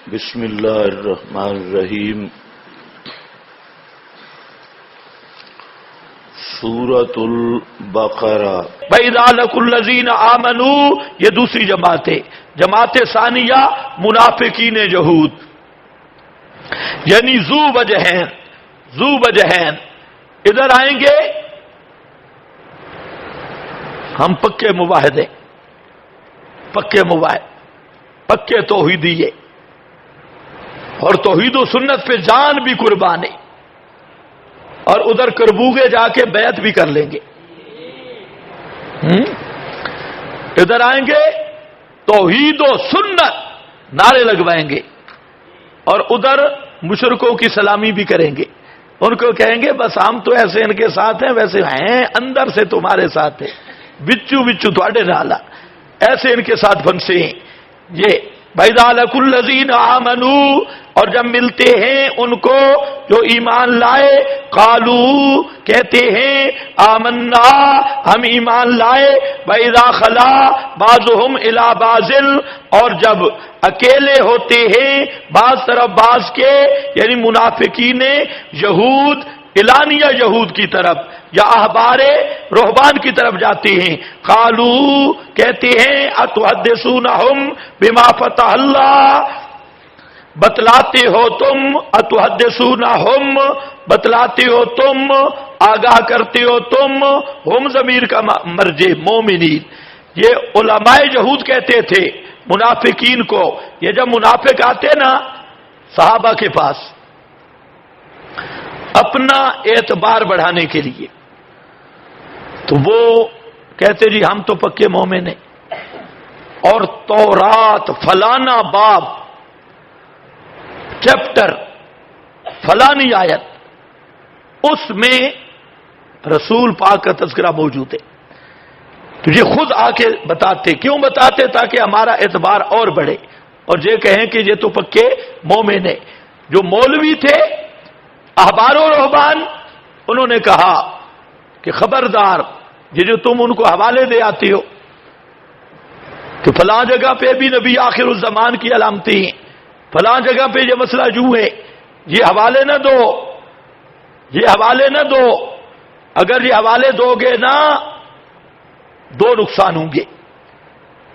بسم اللہ الرحمن الرحیم۔ سورۃ البقرہ۔ وَإِذَا لَقُوا الَّذِينَ آمَنُوا، یہ دوسری جماعت ہے، جماعت ثانیہ منافقین یہود، یعنی ذو وجہین ادھر آئیں گے۔ ہم پکے موحد ہیں، پکے توحیدی ہے، اور توحید و سنت پہ جان بھی قربان ہے، اور ادھر کربوگے جا کے بیعت بھی کر لیں گے۔ ادھر آئیں گے توحید و سنت نعرے لگوائیں گے، اور ادھر مشرکوں کی سلامی بھی کریں گے، ان کو کہیں گے بس ہم تو ایسے ان کے ساتھ ہیں، ویسے ہیں اندر سے تمہارے ساتھ ہیں، بچو تھوڑے نالا، ایسے ان کے ساتھ بنسے ہیں یہ۔ وَإِذَا لَقُوا الَّذِينَ آمَنُوا، اور جب ملتے ہیں ان کو جو ایمان لائے، قالوا کہتے ہیں آمنا ہم ایمان لائے، وَإِذَا خَلَا بَعْضُهُمْ إِلَى بَعْضٍ، اور جب اکیلے ہوتے ہیں بعض طرف بعض کے، یعنی منافقین یہود اعلانیہ یہود کی طرف یا احبار رہبان کی طرف جاتے ہیں، قالو کہتے ہیں اتحدثونہم بما فتح اللہ، بتلاتے ہو تم، اتحدثونہم بتلاتے ہو تم، آگاہ کرتے ہو تم، ہم ضمیر کا مرجع مومنین، یہ علماء یہود کہتے تھے منافقین کو۔ یہ جب منافق آتے نا صحابہ کے پاس اپنا اعتبار بڑھانے کے لیے، تو وہ کہتے جی ہم تو پکے مومن ہیں، اور تورات فلانا باب چیپٹر فلانی آیت اس میں رسول پاک کا تذکرہ موجود ہے، تو یہ خود آ کے بتاتے۔ کیوں بتاتے؟ تاکہ ہمارا اعتبار اور بڑھے، اور یہ کہیں کہ یہ تو پکے مومن ہے۔ جو مولوی تھے احبار و رہبان، انہوں نے کہا کہ خبردار، یہ جو تم ان کو حوالے دے آتے ہو کہ فلاں جگہ پہ بھی نبی آخر الزمان کی علامتیں ہیں، فلاں جگہ پہ یہ مسئلہ جو ہے، یہ حوالے نہ دو، یہ حوالے نہ دو۔ اگر یہ حوالے دو گے نا، دو نقصان ہوں گے۔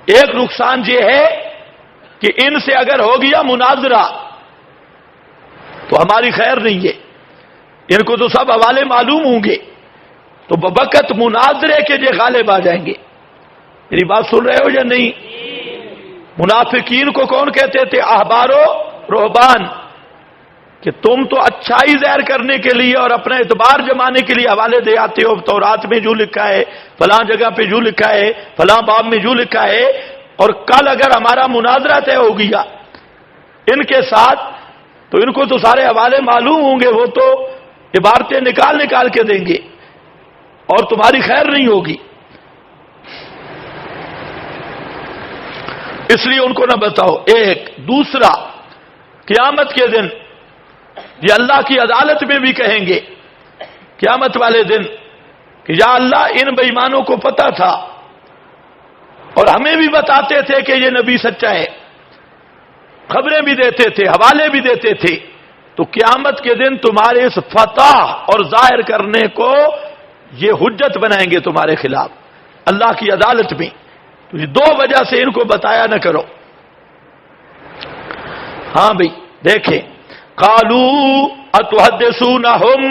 ایک نقصان یہ ہے کہ ان سے اگر ہو گیا مناظرہ تو ہماری خیر نہیں ہے، ان کو تو سب حوالے معلوم ہوں گے، تو بوقت مناظرے کے یہ غالب آ جائیں گے۔ میری بات سن رہے ہو یا نہیں؟ منافقین کو کون کہتے تھے؟ احبار و رہبان، کہ تم تو اچھائی ظاہر کرنے کے لیے اور اپنا اعتبار جمانے کے لیے حوالے دے آتے ہو، تورات میں جو لکھا ہے، فلاں جگہ پہ جو لکھا ہے، فلاں باب میں جو لکھا ہے، اور کل اگر ہمارا مناظرہ طے ہو گیا ان کے ساتھ تو ان کو تو سارے حوالے معلوم ہوں گے، وہ تو عبارتیں نکال کے دیں گے اور تمہاری خیر نہیں ہوگی، اس لیے ان کو نہ بتاؤ۔ ایک دوسرا، قیامت کے دن یہ اللہ کی عدالت میں بھی کہیں گے قیامت والے دن کہ یا اللہ ان بے ایمانوں کو پتا تھا اور ہمیں بھی بتاتے تھے کہ یہ نبی سچا ہے، خبریں بھی دیتے تھے، حوالے بھی دیتے تھے، تو قیامت کے دن تمہارے اس فتح اور ظاہر کرنے کو یہ حجت بنائیں گے تمہارے خلاف اللہ کی عدالت میں۔ تو یہ دو وجہ سے ان کو بتایا نہ کرو۔ ہاں بھئی دیکھیں، قالو اتحدثونہم،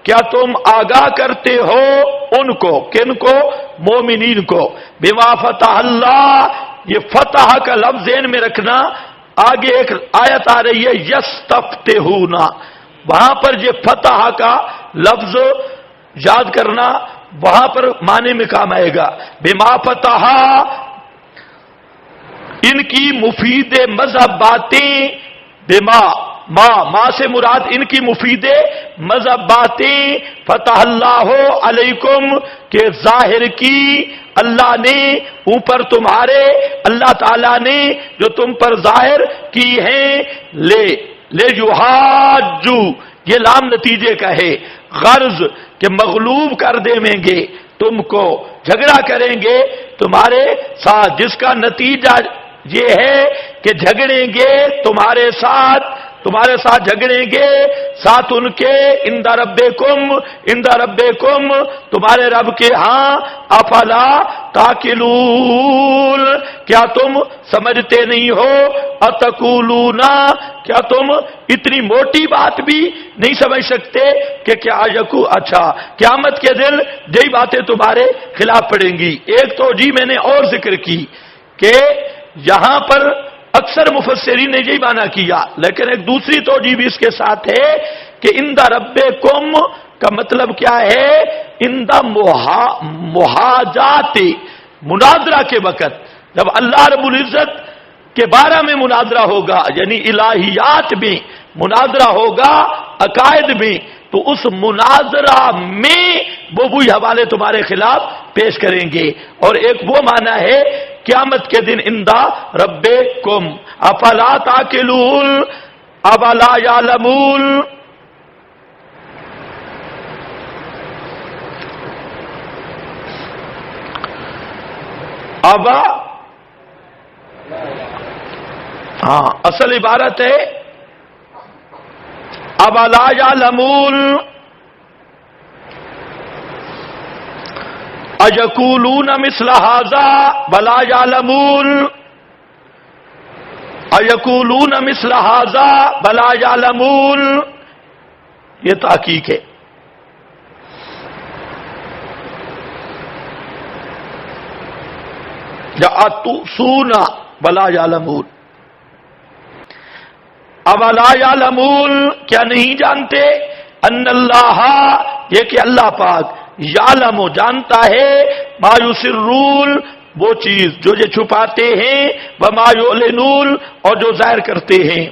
کیا تم آگاہ کرتے ہو ان کو، کن کو؟ مومنین کو، بما فتح اللہ، یہ فتح کا لفظ ذہن میں رکھنا، آگے ایک آیت آ رہی ہے یستفتحون، وہاں پر یہ فتح کا لفظ یاد کرنا، وہاں پر معنی میں کام آئے گا۔ بما فتح، ان کی مفید مذہب باتیں، بما ما سے مراد ان کی مفید مذہب باتیں، فتح اللہ علیکم، کہ ظاہر کی اللہ نے اوپر تمہارے، اللہ تعالیٰ نے جو تم پر ظاہر کی ہیں، لے یحاجو، یہ لام نتیجے کا ہے، غرض کہ مغلوب کر دیں گے تم کو، جھگڑا کریں گے تمہارے ساتھ، جس کا نتیجہ یہ ہے کہ جھگڑیں گے تمہارے ساتھ جھگڑیں گے ساتھ ان کے عند ربکم تمہارے رب کے ہاں افلا تاکلون کیا تم سمجھتے نہیں ہو اتقولون کیا تم اتنی موٹی بات بھی نہیں سمجھ سکتے کہ کیا اچھا قیامت کے دن یہی باتیں تمہارے خلاف پڑیں گی۔ ایک توجیہ میں نے اور ذکر کی کہ یہاں پر اکثر مفسرین نے یہی معنی کیا، لیکن ایک دوسری توجیہ بھی اس کے ساتھ ہے کہ عند ربکم کا مطلب کیا ہے؟ عند محاجات مناظرہ کے وقت جب اللہ رب العزت کے بارے میں مناظرہ ہوگا، یعنی الہیات میں مناظرہ ہوگا، عقائد میں، تو اس مناظرہ میں وہ وہی حوالے تمہارے خلاف پیش کریں گے۔ اور ایک وہ معنی ہے قیامت کے دن عند ربکم افلا تاکلون اولا یعلمون۔ اصل عبارت ہے اولا یعلمون اَیَقُولُونَ مِثْلَ هَذَا وَلَا يَعْلَمُونَ اَیَقُولُونَ مِثْلَ هَذَا وَلَا يَعْلَمُونَ، یہ تحقیق ہے۔ یَأْتُونَ وَلَا يَعْلَمُونَ اولا یعلمون کیا نہیں جانتے ان اللہ یہ کہ اللہ پاک یعلم جانتا ہے ما یسرون وہ چیز جو یہ چھپاتے ہیں وما یعلنون اور جو ظاہر کرتے ہیں۔